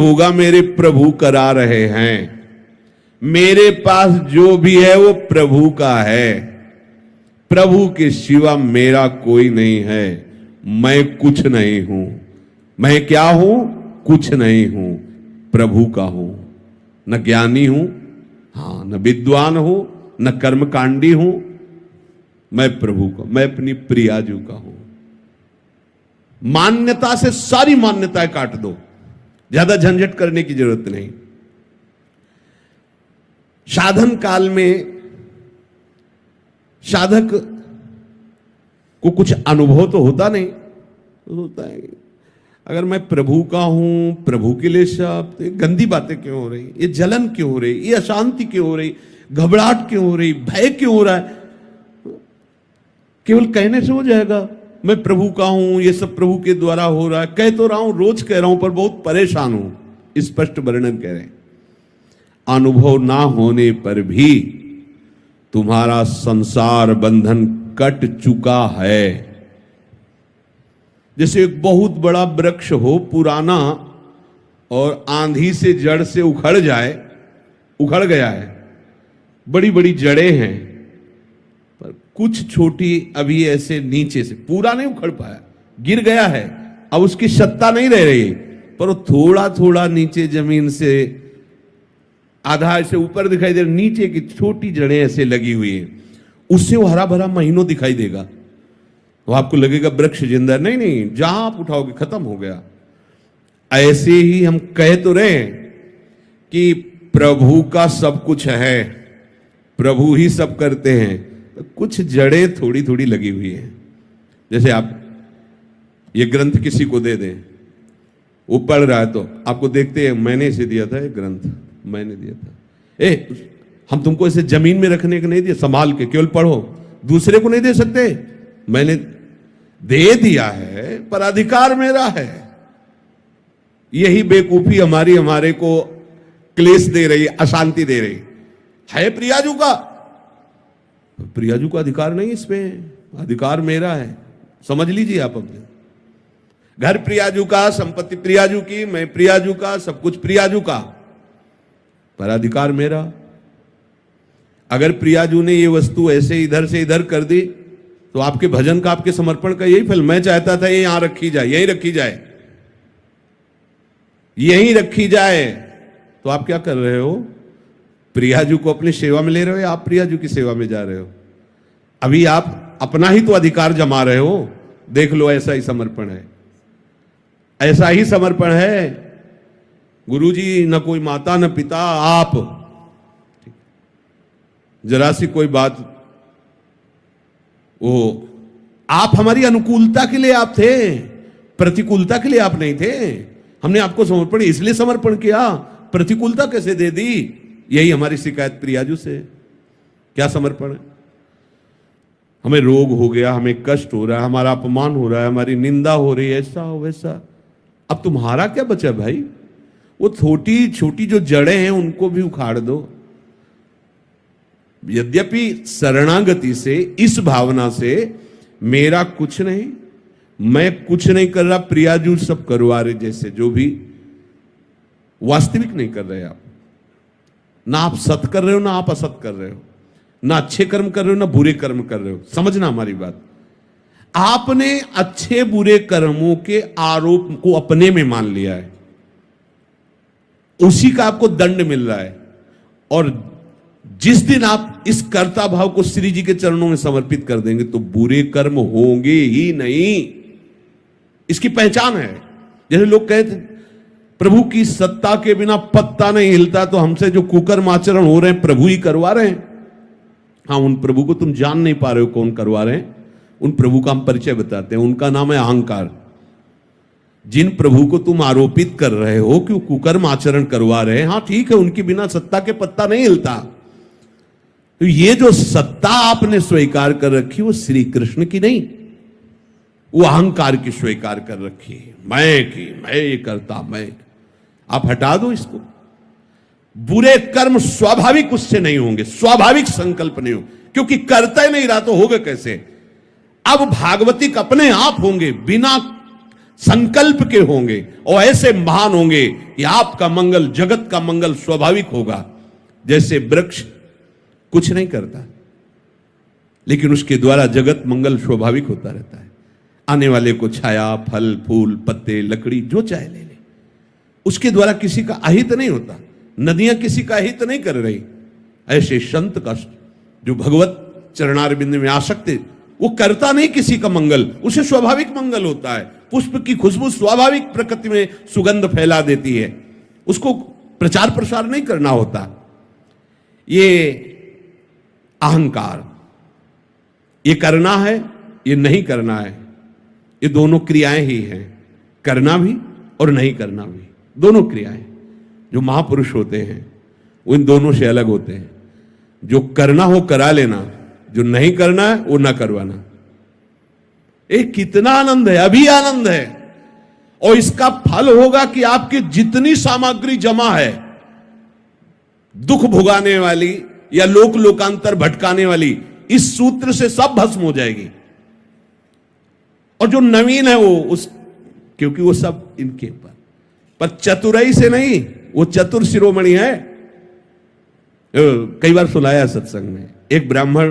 होगा मेरे प्रभु करा रहे हैं। मेरे पास जो भी है वो प्रभु का है। प्रभु के सिवा मेरा कोई नहीं है। मैं कुछ नहीं हूं। मैं क्या हूं? कुछ नहीं हूं, प्रभु का हूं। न ज्ञानी हूं, हां, न विद्वान हूं, न कर्मकांडी हूं। मैं प्रभु का, मैं अपनी प्रियाजू का हूं। मान्यता से सारी मान्यताएं काट दो, ज्यादा झंझट करने की जरूरत नहीं। साधन काल में साधक को कुछ अनुभव तो होता नहीं, होता है अगर मैं प्रभु का हूं, प्रभु के लिए सब, तो गंदी बातें क्यों हो रही, ये जलन क्यों हो रही, ये अशांति क्यों हो रही, घबराहट क्यों हो रही, भय क्यों हो रहा है? केवल कहने से हो जाएगा मैं प्रभु का हूं, ये सब प्रभु के द्वारा हो रहा है? कह तो रहा हूं, रोज कह रहा हूं, पर बहुत परेशान हूं। स्पष्ट वर्णन कह रहे हैं। अनुभव ना होने पर भी तुम्हारा संसार बंधन कट चुका है। जैसे एक बहुत बड़ा वृक्ष हो, पुराना, और आंधी से जड़ से उखड़ जाए, उखड़ गया है, बड़ी बड़ी जड़ें हैं, पर कुछ छोटी अभी ऐसे नीचे से, पूरा नहीं उखड़ पाया, गिर गया है, अब उसकी सत्ता नहीं रह रही, पर वो थोड़ा थोड़ा नीचे जमीन से आधा से ऊपर दिखाई दे रहा, नीचे की छोटी जड़ें ऐसे लगी हुई हैं, उससे वो हरा भरा महीनों दिखाई देगा, तो आपको लगेगा वृक्ष जिंदा। नहीं नहीं, जहां आप उठाओगे खत्म हो गया। ऐसे ही हम कह तो रहे कि प्रभु का सब कुछ है, प्रभु ही सब करते हैं, तो कुछ जड़ें थोड़ी थोड़ी लगी हुई हैं। जैसे आप ये ग्रंथ किसी को दे दें, वो पढ़ रहा है, तो आपको देखते हैं, मैंने इसे दिया था, ये ग्रंथ मैंने दिया था, हम तुमको इसे जमीन में रखने को नहीं दिया, संभाल के केवल पढ़ो, दूसरे को नहीं दे सकते। मैंने दे दिया है, पर अधिकार मेरा है। यही बेवकूफी हमारे को क्लेश दे रही, अशांति दे रही है। प्रियाजू का, प्रियाजू का अधिकार नहीं, इसमें अधिकार मेरा है। समझ लीजिए आप अपने घर प्रियाजू का, संपत्ति प्रियाजू की, मैं प्रियाजू का, सब कुछ प्रियाजू का, पर अधिकार मेरा। अगर प्रियाजू ने ये वस्तु ऐसे इधर से इधर कर दी, तो आपके भजन का, आपके समर्पण का यही फल। मैं चाहता था ये यहां रखी जाए, यहीं रखी जाए, यहीं रखी जाए, तो आप क्या कर रहे हो? प्रियाजू को अपनी सेवा में ले रहे हो, या आप प्रियाजू की सेवा में जा रहे हो? अभी आप अपना ही तो अधिकार जमा रहे हो। देख लो, ऐसा ही समर्पण है, ऐसा ही समर्पण है। गुरुजी, न कोई माता न पिता, आप। जरा सी कोई बात, वो आप हमारी अनुकूलता के लिए आप थे, प्रतिकूलता के लिए आप नहीं थे। हमने आपको समर्पण इसलिए समर्पण किया, प्रतिकूलता कैसे दे दी? यही हमारी शिकायत प्रियाजू से। क्या समर्पण है? हमें रोग हो गया, हमें कष्ट हो रहा है, हमारा अपमान हो रहा है, हमारी निंदा हो रही है, ऐसा हो वैसा। अब तुम्हारा क्या बचा भाई? वो छोटी छोटी जो जड़ें हैं उनको भी उखाड़ दो। यद्यपि शरणागति से, इस भावना से, मेरा कुछ नहीं, मैं कुछ नहीं कर रहा, प्रियाजू सब करवा रहे, जैसे जो भी वास्तविक नहीं कर रहे आप। ना आप सत कर रहे हो, ना आप असत कर रहे हो, ना अच्छे कर्म कर रहे हो, ना बुरे कर्म कर रहे हो। समझना हमारी बात। आपने अच्छे बुरे कर्मों के आरोप को अपने में मान लिया है, उसी का आपको दंड मिल रहा है। और जिस दिन आप इस कर्ता भाव को श्री जी के चरणों में समर्पित कर देंगे, तो बुरे कर्म होंगे ही नहीं। इसकी पहचान है। जैसे लोग कहते प्रभु की सत्ता के बिना पत्ता नहीं हिलता, तो हमसे जो कुकर्म आचरण हो रहे हैं प्रभु ही करवा रहे हैं। हाँ, उन प्रभु को तुम जान नहीं पा रहे हो कौन करवा रहे हैं। उन प्रभु का हम परिचय बताते हैं, उनका नाम है अहंकार। जिन प्रभु को तुम आरोपित कर रहे हो कि वो कुकर्म आचरण करवा रहे हैं, हाँ ठीक है, उनके बिना सत्ता के पत्ता नहीं हिलता। तो ये जो सत्ता आपने स्वीकार कर रखी, वो श्री कृष्ण की नहीं, वो अहंकार की स्वीकार कर रखी है। मैं ये करता, मैं। आप हटा दो इसको। बुरे कर्म स्वाभाविक उससे नहीं होंगे, स्वाभाविक संकल्प नहीं हो, क्योंकि करता ही नहीं रहा तो होगा कैसे? अब भागवतिक अपने आप होंगे, बिना संकल्प के होंगे और ऐसे महान होंगे कि आपका मंगल, जगत का मंगल स्वाभाविक होगा। जैसे वृक्ष कुछ नहीं करता, लेकिन उसके द्वारा जगत मंगल स्वाभाविक होता रहता है। आने वाले को छाया, फल, फूल, पत्ते, लकड़ी जो चाहे ले ले, उसके द्वारा किसी का अहित नहीं होता। नदियां किसी का अहित नहीं कर रही। ऐसे संत का जो भगवत चरणारविंद में आसक्त है, वो करता नहीं किसी का मंगल, उसे स्वाभाविक मंगल होता है। पुष्प की खुशबू स्वाभाविक प्रकृति में सुगंध फैला देती है, उसको प्रचार प्रसार नहीं करना होता। ये अहंकार, ये करना है, ये नहीं करना है, ये दोनों क्रियाएं ही हैं। करना भी और नहीं करना भी, दोनों क्रियाएं। जो महापुरुष होते हैं वो इन दोनों से अलग होते हैं। जो करना हो करा लेना, जो नहीं करना है वो ना करवाना। कितना आनंद है, अभी आनंद है। और इसका फल होगा कि आपकी जितनी सामग्री जमा है दुख भुगाने वाली या लोक लोकांतर भटकाने वाली, इस सूत्र से सब भस्म हो जाएगी। और जो नवीन है वो क्योंकि वो सब इनके पर चतुराई से नहीं, वो चतुर शिरोमणि है। कई बार सुनाया सत्संग में, एक ब्राह्मण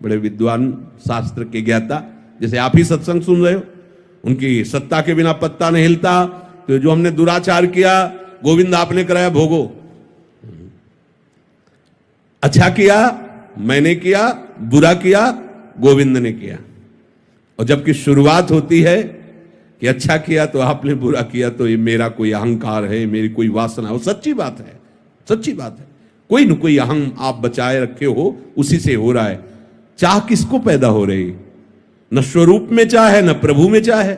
बड़े विद्वान, शास्त्र के ज्ञाता, जैसे आप ही सत्संग सुन रहे हो, उनकी सत्ता के बिना पत्ता नहीं हिलता। तो जो हमने दुराचार किया, गोविंद आपने कराया भोगो। अच्छा किया मैंने किया, बुरा किया गोविंद ने किया। और जबकि शुरुआत होती है कि अच्छा किया तो आपने, बुरा किया तो ये मेरा कोई अहंकार है, मेरी कोई वासना है। वो सच्ची बात है, सच्ची बात है। कोई न कोई अहम आप बचाए रखे हो, उसी से हो रहा है। चाह किसको पैदा हो रही? न स्वरूप में चाह है, न प्रभु में चाह है।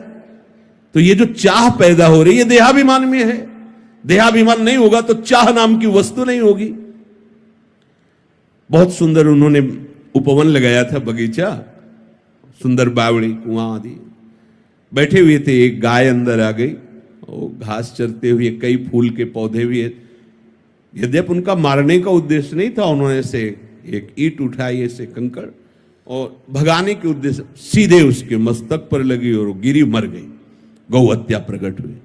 तो ये जो चाह पैदा हो रही है देहाभिमान में है। देहाभिमान नहीं होगा तो चाह नाम की वस्तु नहीं होगी। बहुत सुंदर उन्होंने उपवन लगाया था, बगीचा, सुंदर बावड़ी, कुआं आदि। बैठे हुए थे, एक गाय अंदर आ गई और घास चरते हुए, कई फूल के पौधे भी है। यद्यपि उनका मारने का उद्देश्य नहीं था, उन्होंने से एक ईंट उठाई, ऐसे कंकड़, और भगाने के उद्देश्य सीधे उसके मस्तक पर लगी और गिरी, मर गई। गौ हत्या प्रकट हुई।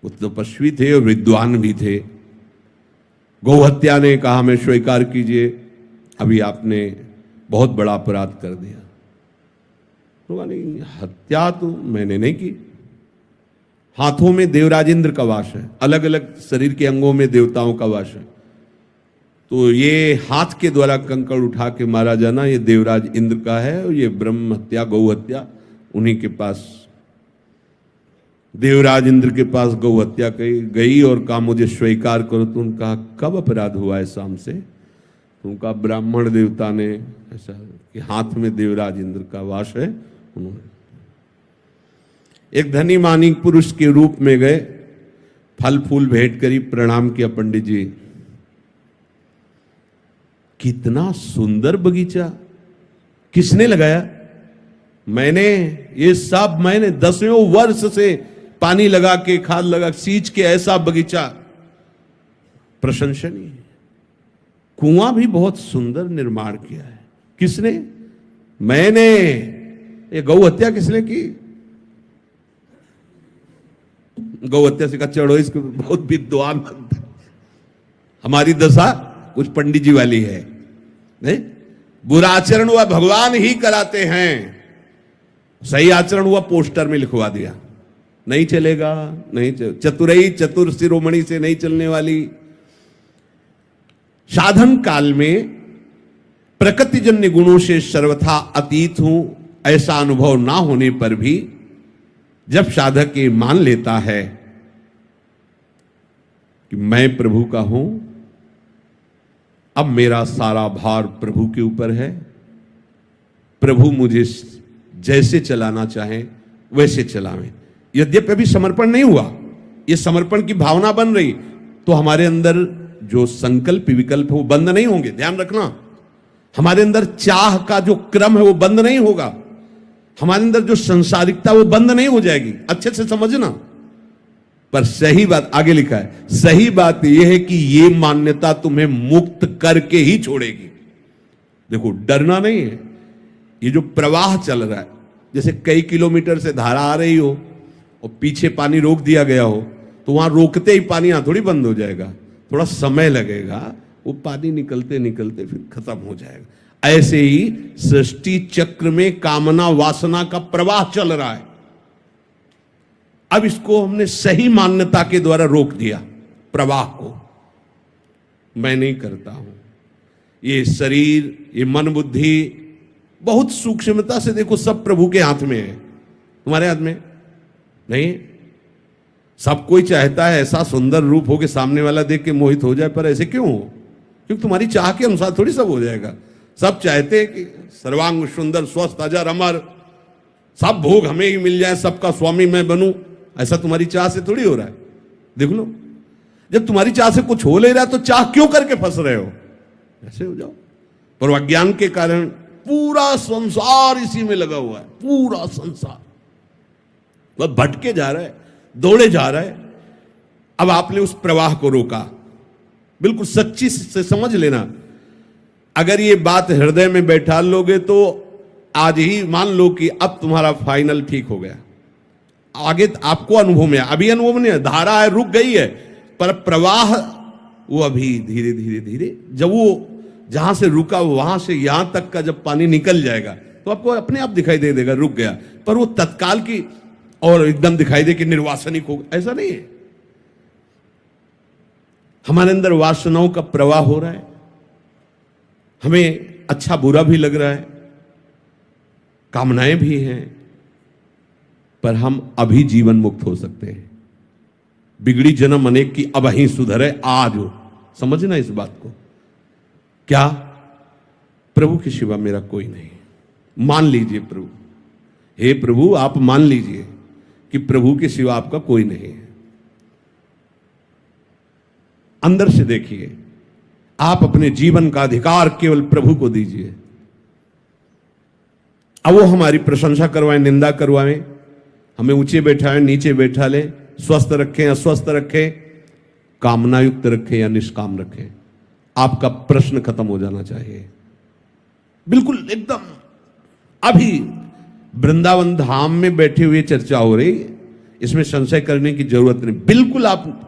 वो तपस्वी थे और विद्वान भी थे। गौ हत्या ने कहा, हमें स्वीकार कीजिए, अभी आपने बहुत बड़ा अपराध कर दिया। तो नहीं, हत्या तो मैंने नहीं की। हाथों में देवराज इंद्र का वास है, अलग अलग शरीर के अंगों में देवताओं का वास है। तो ये हाथ के द्वारा कंकड़ उठा के मारा जाना, ये देवराज इंद्र का है। और ये ब्रह्म हत्या, गौ हत्या उन्हीं के पास, देवराज इंद्र के पास गौ हत्या गई और कहा मुझे स्वीकार करो। तो उनका कब अपराध हुआ है शाम से? तो उनका ब्राह्मण देवता ने ऐसा कि हाथ में देवराज इंद्र का वास है। उन्होंने एक धनी मानी पुरुष के रूप में गए, फल फूल भेंट करी, प्रणाम किया, पंडित जी कितना सुंदर बगीचा, किसने लगाया? मैंने, ये सब मैंने 10वें वर्ष से पानी लगा के, खाद लगा, सींच के ऐसा बगीचा प्रशंसनीय। कुआं भी बहुत सुंदर निर्माण किया है। किसने? मैंने। ये गौ हत्या किसने की? गौ हत्या से कहा चढ़ो इसको, बहुत विद्वान। हमारी दशा कुछ पंडित जी वाली है। नहीं, बुरा आचरण हुआ भगवान ही कराते हैं, सही आचरण हुआ पोस्टर में लिखवा दिया। नहीं चलेगा, नहीं चतुरई, चतुर शिरोमणि से नहीं चलने वाली। साधन काल में प्रकृतिजन्य गुणों से सर्वथा अतीत हूं, ऐसा अनुभव ना होने पर भी जब साधक ये मान लेता है कि मैं प्रभु का हूं, अब मेरा सारा भार प्रभु के ऊपर है, प्रभु मुझे जैसे चलाना चाहे वैसे चलावें। यद्यपि अभी समर्पण नहीं हुआ, ये समर्पण की भावना बन रही, तो हमारे अंदर जो संकल्प विकल्प है वो बंद नहीं होंगे। ध्यान रखना, हमारे अंदर चाह का जो क्रम है वो बंद नहीं होगा। हमारे अंदर जो संसारिकता वो बंद नहीं हो जाएगी। अच्छे से समझना। पर सही बात आगे लिखा है, सही बात यह है कि ये मान्यता तुम्हें मुक्त करके ही छोड़ेगी। देखो, डरना नहीं है। ये जो प्रवाह चल रहा है, जैसे कई किलोमीटर से धारा आ रही हो और पीछे पानी रोक दिया गया हो तो वहां रोकते ही पानी यहां थोड़ी बंद हो जाएगा, थोड़ा समय लगेगा, वो पानी निकलते निकलते फिर खत्म हो जाएगा। ऐसे ही सृष्टि चक्र में कामना वासना का प्रवाह चल रहा है। अब इसको हमने सही मान्यता के द्वारा रोक दिया, प्रवाह को। मैं नहीं करता हूं, ये शरीर, ये मन बुद्धि बहुत सूक्ष्मता से देखो, सब प्रभु के हाथ में है, तुम्हारे हाथ में नहीं। सब कोई चाहता है ऐसा सुंदर रूप हो कि सामने वाला देख के मोहित हो जाए, पर ऐसे क्यों हो? क्योंकि तुम्हारी चाह के अनुसार थोड़ी सब हो जाएगा। सब चाहते हैं कि सर्वांग सुंदर, स्वस्थ, अजर, अमर, सब भोग हमें ही मिल जाए, सबका स्वामी मैं बनूं, ऐसा तुम्हारी चाह से थोड़ी हो रहा है। देख लो, जब तुम्हारी चाह से कुछ हो ले रहा है तो चाह क्यों करके फंस रहे हो? ऐसे हो जाओ। पर अज्ञान के कारण पूरा संसार इसी में लगा हुआ है, पूरा संसार वह भटके जा रहा है, दौड़े जा रहा है। अब आपने उस प्रवाह को रोका, बिल्कुल सच्ची से समझ लेना। अगर ये बात हृदय में बैठा लोगे तो आज ही मान लो कि अब तुम्हारा फाइनल ठीक हो गया। आगे आपको अनुभव में, अभी अनुभव नहीं है, धारा है रुक गई है, पर प्रवाह वो अभी धीरे धीरे धीरे, जब वो जहां से रुका वहां से यहां तक का जब पानी निकल जाएगा तो आपको अपने आप दिखाई दे देगा रुक गया। पर वो तत्काल की और एकदम दिखाई दे कि निर्वासनिक हो, ऐसा नहीं है। हमारे अंदर वासनाओं का प्रवाह हो रहा है, हमें अच्छा बुरा भी लग रहा है, कामनाएं भी हैं, पर हम अभी जीवन मुक्त हो सकते हैं। बिगड़ी जन्म अनेक की अब ही सुधरे आज हो, समझना इस बात को। क्या? प्रभु के सिवा मेरा कोई नहीं। मान लीजिए प्रभु, हे प्रभु आप मान लीजिए कि प्रभु के सिवा आपका कोई नहीं है। अंदर से देखिए, आप अपने जीवन का अधिकार केवल प्रभु को दीजिए। अब वो हमारी प्रशंसा करवाएं, निंदा करवाएं, हमें ऊंचे बैठाएं, नीचे बैठा लें, स्वस्थ रखें, अस्वस्थ रखें, कामना युक्त रखें या निष्काम रखें, आपका प्रश्न खत्म हो जाना चाहिए। बिल्कुल एकदम अभी वृंदावन धाम में बैठे हुए चर्चा हो रही, इसमें संशय करने की जरूरत नहीं। बिल्कुल आप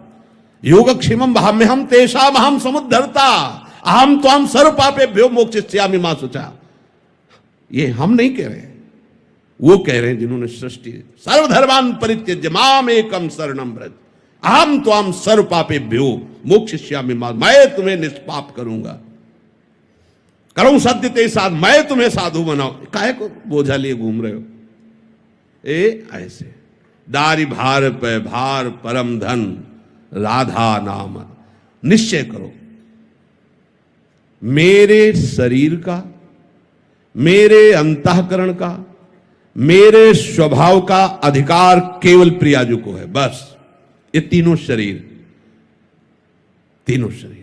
योगक्षेमम भाव में हम तेषाम हम समुद्धरता अहम तो हम सर्व पापेभ्यो मोक्षयिष्यामि मा शुचा। ये हम नहीं कह रहे हैं, वो कह रहे हैं जिन्होंने सृष्टि सर्वधर्मान परित्यज्य माम एकम शरणम व्रज अहम त्वाम सर्व पापेभ्यो मोक्षयिष्यामि मा, मैं तुम्हें निष्पाप करूंगा, करूं सत्य ते साध, मैं तुम्हें साधु बनाऊं। काहे को बोझा लिए घूम रहे हो? ऐसे दारी भार पे भार परम धन राधा नाम। निश्चय करो, मेरे शरीर का, मेरे अंतःकरण का, मेरे स्वभाव का अधिकार केवल प्रियाजू को है। बस ये तीनों शरीर, तीनों शरीर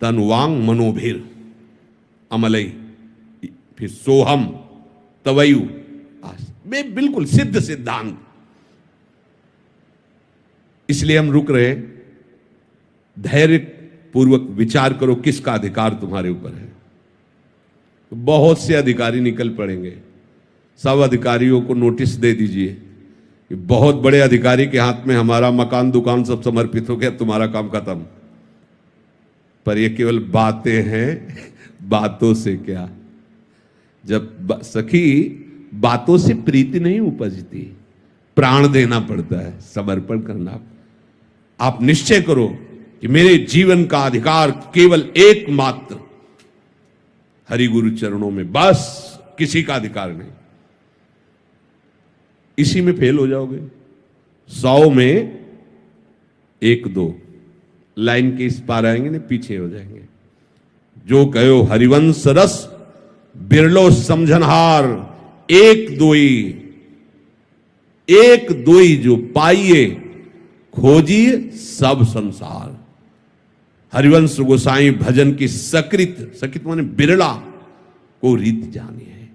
तन वांग मनोभीर अमलई, फिर सोहम तवयु, बिल्कुल सिद्ध सिद्धांत। इसलिए हम रुक रहे, धैर्य पूर्वक विचार करो किसका अधिकार तुम्हारे ऊपर है। बहुत से अधिकारी निकल पड़ेंगे, सब अधिकारियों को नोटिस दे दीजिए कि बहुत बड़े अधिकारी के हाथ में हमारा मकान दुकान सब समर्पित हो गया, तुम्हारा काम खत्म। पर ये केवल बातें हैं, बातों से क्या। जब सखी बातों से प्रीति नहीं उपजती, प्राण देना पड़ता है, समर्पण करना। आप निश्चय करो कि मेरे जीवन का अधिकार केवल एकमात्र हरि गुरु चरणों में, बस किसी का अधिकार नहीं। इसी में फेल हो जाओगे। 100 में 1-2 लाइन के इस पार आएंगे, नहीं पीछे हो जाएंगे। जो कहो हरिवंश रस बिरलो समझनहार, एक दोई जो पाइए खोजिए सब संसार। हरिवंश गोसाई भजन की सकृत माने बिरला को रीत जानी है।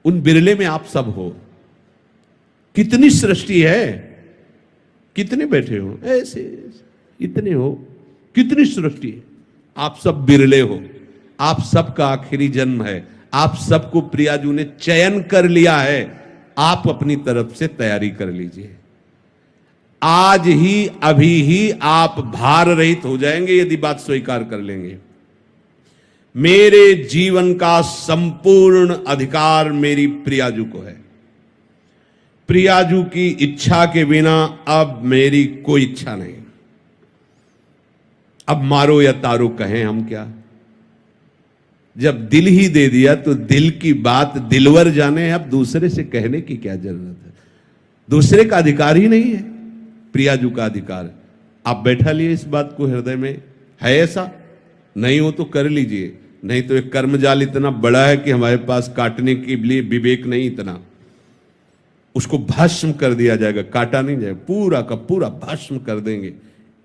उन बिरले में आप सब हो। कितनी सृष्टि है, कितने बैठे हो ऐसे, इतने हो, कितनी सृष्टि है। आप सब बिरले हो, आप सबका आखिरी जन्म है। आप सबको प्रियाजू ने चयन कर लिया है आप अपनी तरफ से तैयारी कर लीजिए। आज ही अभी ही आप भार रहित हो जाएंगे यदि बात स्वीकार कर लेंगे। मेरे जीवन का संपूर्ण अधिकार मेरी प्रियाजू को है। प्रियाजू की इच्छा के बिना अब मेरी कोई इच्छा नहीं। अब मारो या तारो कहें हम क्या। जब दिल ही दे दिया तो दिल की बात दिलवर जाने। अब दूसरे से कहने की क्या जरूरत है। दूसरे का अधिकार ही नहीं है, प्रियाजू का अधिकार। आप बैठा लिए इस बात को हृदय में, है ऐसा? नहीं हो तो कर लीजिए, नहीं तो एक कर्मजाल इतना बड़ा है कि हमारे पास काटने के लिए विवेक नहीं इतना। उसको भस्म कर दिया जाएगा, काटा नहीं जाएगा, पूरा का पूरा भस्म कर देंगे।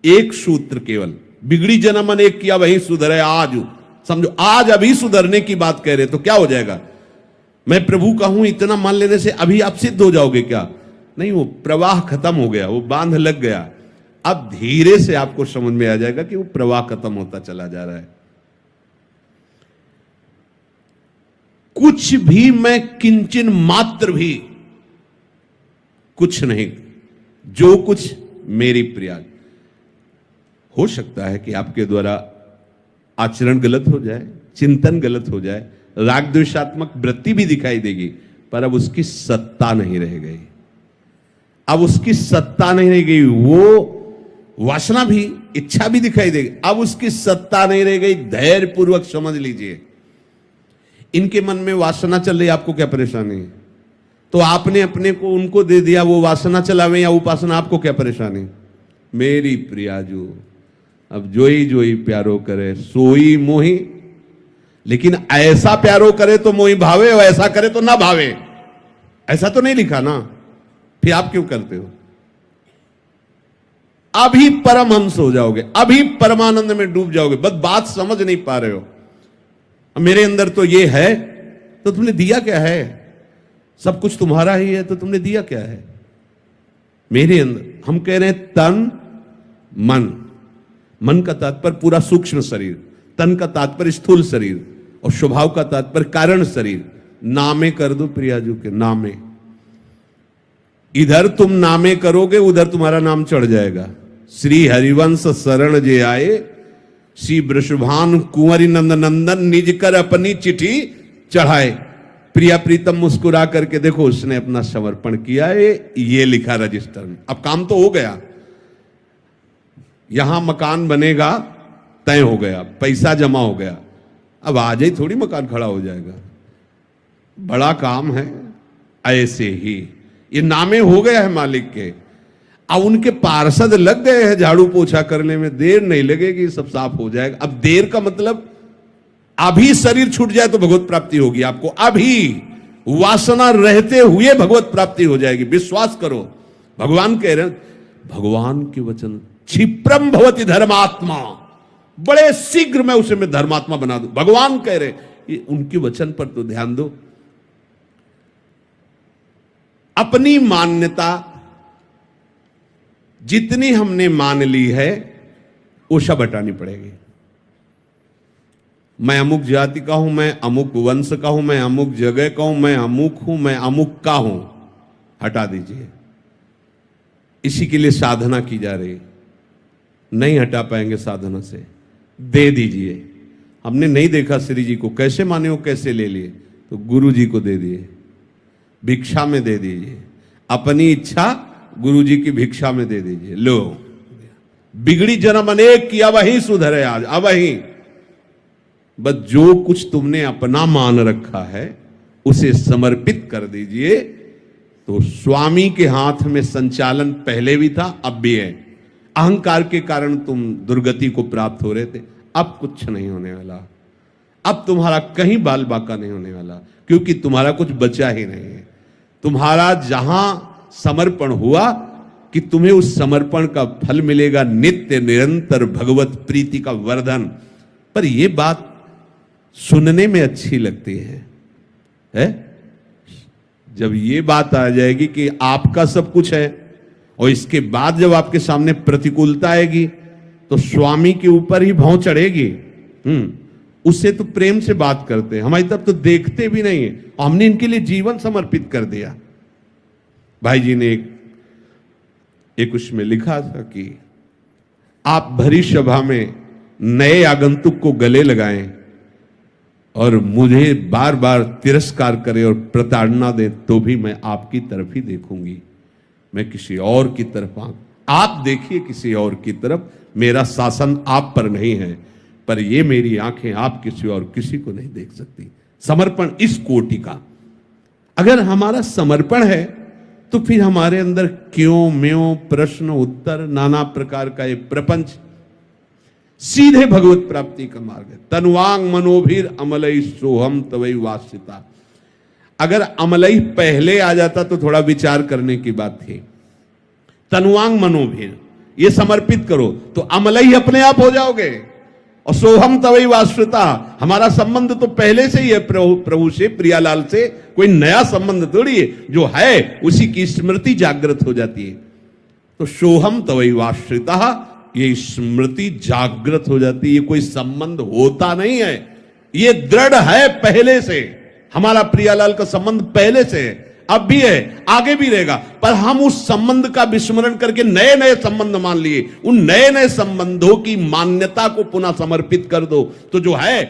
एक सूत्र केवल, बिगड़ी जन्म अनेक किया वही सुधरे आज। समझो, आज अभी सुधरने की बात कह रहे तो क्या हो जाएगा? मैं प्रभु का हूं इतना मान लेने से अभी आप सिद्ध हो जाओगे क्या? नहीं, वो प्रवाह खत्म हो गया, वो बांध लग गया। अब धीरे से आपको समझ में आ जाएगा कि वो प्रवाह खत्म होता चला जा रहा है। कुछ भी मैं किंचन मात्र भी कुछ नहीं, जो कुछ मेरी प्रिया। हो सकता है कि आपके द्वारा आचरण गलत हो जाए, चिंतन गलत हो जाए, राग द्वेषात्मक वृत्ति भी दिखाई देगी, पर अब उसकी सत्ता नहीं रह गई। अब उसकी सत्ता नहीं रह गई। वो वासना भी, इच्छा भी दिखाई देगी, अब उसकी सत्ता नहीं रह गई। धैर्य पूर्वक समझ लीजिए। इनके मन में वासना चल रही, आपको क्या परेशानी है? तो आपने अपने को उनको दे दिया, वो वासना चलावे या उपासना, आपको क्या परेशानी? मेरी प्रियाजू अब जोई प्यारो करे सोई मोही। लेकिन ऐसा प्यारो करे तो मोही भावे, और ऐसा करे तो ना भावे। ऐसा तो नहीं लिखा ना, फिर आप क्यों करते हो? अभी परमहंस हो जाओगे, अभी परमानंद में डूब जाओगे। बस बात समझ नहीं पा रहे हो। मेरे अंदर तो ये है, तो तुमने दिया क्या है? सब कुछ तुम्हारा ही है, तो तुमने दिया क्या है मेरे अंदर? हम कह रहे हैं तन मन। मन का तात्पर्य पूरा सूक्ष्म शरीर, तन का तात्पर्य स्थूल शरीर, और स्वभाव का तात्पर्य कारण शरीर। नामे कर दो प्रियाजू के, नामे। इधर तुम नामे करोगे, उधर तुम्हारा नाम चढ़ जाएगा। श्री हरिवंश शरण जे आए, श्री वृषभान कुंवरी नंद नंदन, निज कर अपनी चिट्ठी चढ़ाए। प्रिया प्रीतम मुस्कुरा करके देखो, उसने अपना समर्पण किया है, ये लिखा रजिस्टर में। अब काम तो हो गया, यहां मकान बनेगा, तय हो गया, पैसा जमा हो गया। अब आज ही थोड़ी मकान खड़ा हो जाएगा, बड़ा काम है। ऐसे ही ये नामे हो गया है मालिक के। अब उनके पार्षद लग गए हैं झाड़ू पोछा करने में, देर नहीं लगेगी, सब साफ हो जाएगा। अब देर का मतलब अभी शरीर छूट जाए तो भगवत प्राप्ति होगी आपको। अभी वासना रहते हुए भगवत प्राप्ति हो जाएगी, विश्वास करो। भगवान कह रहे हैं, भगवान के वचन, क्षिप्रम भवति धर्मात्मा, बड़े शीघ्र मैं उसे मैं धर्मात्मा बना दूं। भगवान कह रहे, उनके वचन पर तो ध्यान दो। अपनी मान्यता जितनी हमने मान ली है, वो सब हटानी पड़ेगी। मैं अमुक जाति का हूं, मैं अमुक वंश का हूं, मैं अमुक जगह का हूं, मैं अमुक हूं, मैं अमुक का हूं, हटा दीजिए। इसी के लिए साधना की जा रही। नहीं हटा पाएंगे साधना से, दे दीजिए। हमने नहीं देखा श्री जी को कैसे माने हो, कैसे ले लिए, तो गुरु जी को दे दिए, भिक्षा में दे दीजिए। अपनी इच्छा गुरु जी की भिक्षा में दे दीजिए। लो, बिगड़ी जन्म अनेक किया वही सुधरे आज। अब वही बस जो कुछ तुमने अपना मान रखा है उसे समर्पित कर दीजिए। तो स्वामी के हाथ में संचालन पहले भी था, अब भी है। अहंकार के कारण तुम दुर्गति को प्राप्त हो रहे थे, अब कुछ नहीं होने वाला। अब तुम्हारा कहीं बाल बाका नहीं होने वाला, क्योंकि तुम्हारा कुछ बचा ही नहीं है। तुम्हारा जहां समर्पण हुआ कि तुम्हें उस समर्पण का फल मिलेगा, नित्य निरंतर भगवत प्रीति का वर्धन। पर यह बात सुनने में अच्छी लगती है? जब ये बात आ जाएगी कि आपका सब कुछ है, और इसके बाद जब आपके सामने प्रतिकूलता आएगी तो स्वामी के ऊपर ही भौं चढ़ेगी। उससे तो प्रेम से बात करते हैं, हमारी तरफ तो देखते भी नहीं है। हमने इनके लिए जीवन समर्पित कर दिया, भाई जी ने एक उसमें लिखा था कि आप भरी सभा में नए आगंतुक को गले लगाएं और मुझे बार बार तिरस्कार करें और प्रताड़ना दें तो भी मैं आपकी तरफ ही देखूंगी, मैं किसी और की तरफ आप देखिए किसी और की तरफ, मेरा शासन आप पर नहीं है, पर ये मेरी आंखें आप किसी और किसी को नहीं देख सकती। समर्पण इस कोटि का अगर हमारा समर्पण है तो फिर हमारे अंदर क्यों म्यों प्रश्न उत्तर नाना प्रकार का ये प्रपंच सीधे भगवत प्राप्ति का मार्ग है। तनुवांग मनोभीर अमलई सोहम तवई वासिता। अगर अमलई पहले आ जाता तो थोड़ा विचार करने की बात थी। तनुवांग मनोभीर ये समर्पित करो तो अमलई अपने आप हो जाओगे, और सोहम तवई वासिता हमारा संबंध तो पहले से ही है प्रभु से, प्रियालाल से, कोई नया संबंध थोड़ी है, जो है उसी की स्मृति जागृत हो जाती है। तो सोहम तवई वासिता ये स्मृति जागृत हो जाती है, ये कोई संबंध होता नहीं है, ये दृढ़ है पहले से। हमारा प्रियालाल का संबंध पहले से है, अब भी है, आगे भी रहेगा, पर हम उस संबंध का विस्मरण करके नए नए संबंध मान लिए। उन नए नए संबंधों की मान्यता को पुनः समर्पित कर दो तो जो है